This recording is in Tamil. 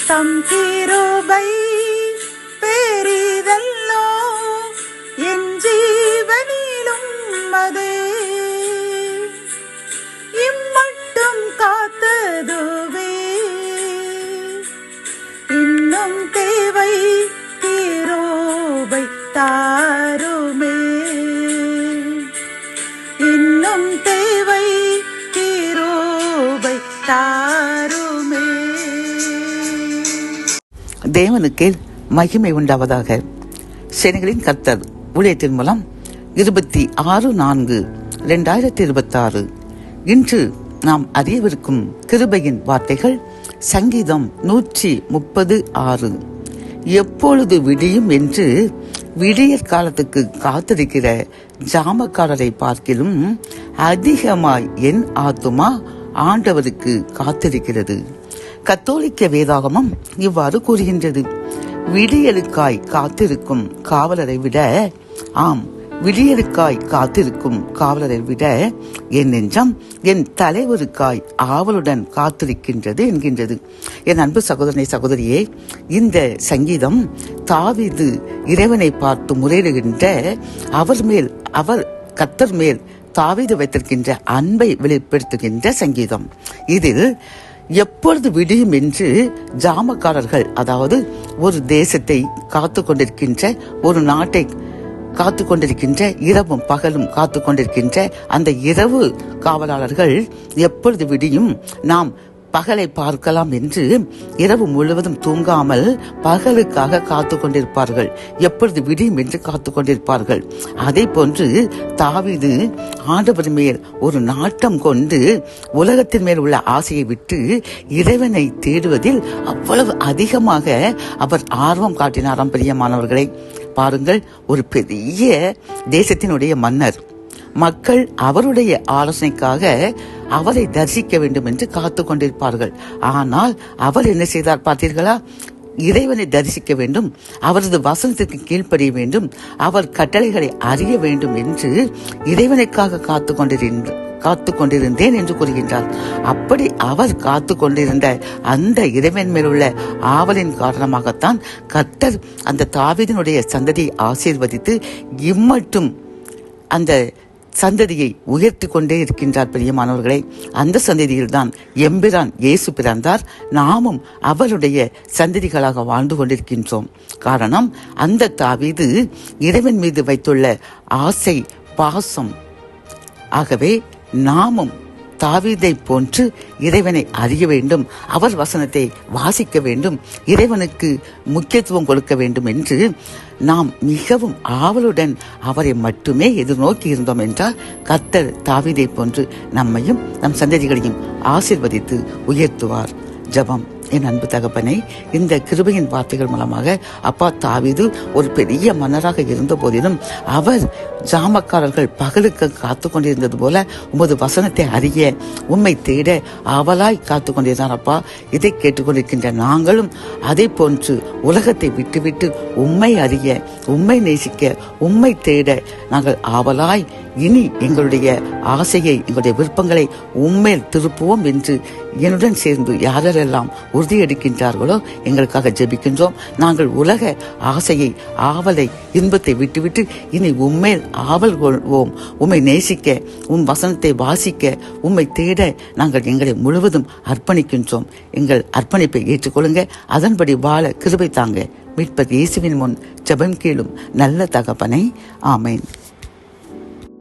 தம் கிருபை பெரிதல்லோ என் ஜீவனிலும் அதே இம்மட்டும் காத்ததுவே இன்னும் தேவை கிருபை தாருமே இன்னும் தேவை கிருபை தாருமே. தேவனுக்கு மகிமை உண்டாவதாக. சேனைகளின் கர்த்தர் ஊழியத்தின் மூலம் 26/4/2026 இன்று நாம் அறியவிருக்கும் கிருபையின் வார்த்தைகள் சங்கீதம் 136. எப்பொழுது விடியும் என்று விடியற் காலத்துக்கு காத்திருக்கிற ஜாமக்காரரை பார்க்கிலும் அதிகமாய் என் ஆத்துமா ஆண்டவருக்கு காத்திருக்கிறது. கத்தோலிக்க வேதாகமம் இவ்வாறு கூறுகின்றது. விடியலுக்காய் காத்திருக்கும் காவலரை விட, ஆம், விடியலுக்காய் காத்திருக்கும் காவலரை விட என் நெஞ்சம் என் தலைவருக்காய் ஆவலுடன் காத்திருக்கின்றது என்கின்றது. என் அன்பு சகோதரனை சகோதரியே, இந்த சங்கீதம் தாவீது இறைவனை பார்த்து முறையிடுகின்ற அவர் கர்த்தர் மேல் தாவீது வைத்திருக்கின்ற அன்பை வெளிப்படுத்துகின்ற சங்கீதம். இதில் எப்பொழுது விடியும் என்று ஜாமக்காரர்கள், அதாவது ஒரு தேசத்தை காத்து கொண்டிருக்கின்ற, ஒரு நாட்டை காத்து கொண்டிருக்கின்ற, இரவும் பகலும் காத்து கொண்டிருக்கின்ற அந்த இரவு காவலாளர்கள் எப்பொழுது விடியும் நாம் பகலை பார்க்கலாம் என்று இரவு முழுவதும் தூங்காமல் பகலுக்காக காத்து கொண்டிருப்பார்கள். எப்பொழுது விடியும் என்று காத்து கொண்டிருப்பார்கள். அதே போன்று தாவீது ஆண்டவர் மேல் ஒரு நாட்டம் கொண்டு உலகத்தின் மேல் உள்ள ஆசையை விட்டு இறைவனை தேடுவதில் அவ்வளவு அதிகமாக அவர் ஆர்வம் காட்டினாராம். பிரியமானவர்களை பாருங்கள், ஒரு பெரிய தேசத்தினுடைய மன்னர், மக்கள் அவருடைய ஆலோசனைக்காக அவரை தரிசிக்க வேண்டும் என்று காத்து கொண்டிருப்பார்கள். ஆனால் அவர் என்ன செய்தார் பார்த்தீர்களா? இறைவனை தரிசிக்க வேண்டும், அவரது வசனத்திற்கு கீழ்ப்படிய வேண்டும், அவர் கட்டளைகளை அறிய வேண்டும் என்று இறைவனுக்காக காத்து கொண்டிருந்தேன் என்று கூறுகின்றார். அப்படி அவர் காத்து கொண்டிருந்த அந்த இறைவன் மேலுள்ள ஆவலின் காரணமாகத்தான் கர்த்தர் அந்த தாவீதினுடைய சந்ததியை ஆசீர்வதித்து இம்மட்டும் அந்த சந்ததியை உயர்த்தி கொண்டே இருக்கின்றார். பிரியமானவர்களே, அந்த சந்ததியில் தான் எம்பிரான் இயேசு பிறந்தார். நாமும் அவருடைய சந்ததிகளாக வாழ்ந்து கொண்டிருக்கின்றோம். காரணம், அந்த தாவீது இறைவன் மீது வைத்துள்ள ஆசை, பாசம். ஆகவே நாமும் தாவீதை போன்று இறைவனை அறிய வேண்டும், அவர் வசனத்தை வாசிக்க வேண்டும், இறைவனுக்கு முக்கியத்துவம் கொடுக்க வேண்டும் என்று நாம் மிகவும் ஆவலுடன் அவரை மட்டுமே எதிர்நோக்கி இருந்தோம் என்றால் கர்த்தர் தாவீதை போன்று நம்மையும் நம் சந்ததிகளையும் ஆசீர்வதித்து உயர்த்துவார். ஜெபம். என் அன்பு தகப்பனை, இந்த கிருபையின் வார்த்தைகள் மூலமாக அப்பா, தாவீது ஒரு பெரிய மன்னராக இருந்த போதிலும் அவர் ஜாமக்காரர்கள் பகலுக்கு காத்து கொண்டிருந்தது போல உமது வசனத்தை அறிய, உம்மை தேட ஆவலாய் காத்து கொண்டிருந்தார். அப்பா, இதை கேட்டுக்கொண்டிருக்கின்ற நாங்களும் அதே போன்று உலகத்தை விட்டுவிட்டு உம்மை அறிய, உம்மை நேசிக்க, உம்மை தேட நாங்கள் ஆவலாய் இனி எங்களுடைய ஆசையை, எங்களுடைய விருப்பங்களை உம்மேல் திருப்புவோம் என்று என்னுடன் சேர்ந்து யாரெல்லாம் உறுதியெடுக்கின்றார்களோ எங்களுக்காக ஜெபிக்கின்றோம். நாங்கள் உலக ஆசையை, ஆவலை, இன்பத்தை விட்டுவிட்டு இனி உம்மேல் ஆவல் கொள்வோம். உம்மை நேசிக்க, உம் வசனத்தை வாசிக்க, உம்மை தேட நாங்கள் எங்களை முழுவதும் அர்ப்பணிக்கின்றோம். எங்கள் அர்ப்பணிப்பை ஏற்றுக்கொள்ளுங்க. அதன்படி வாழ கிருபை தாங்க. மீட்பர் இயேசுவின் முன் ஜெபம் கேளும் நல்ல தகப்பனே. ஆமேன்.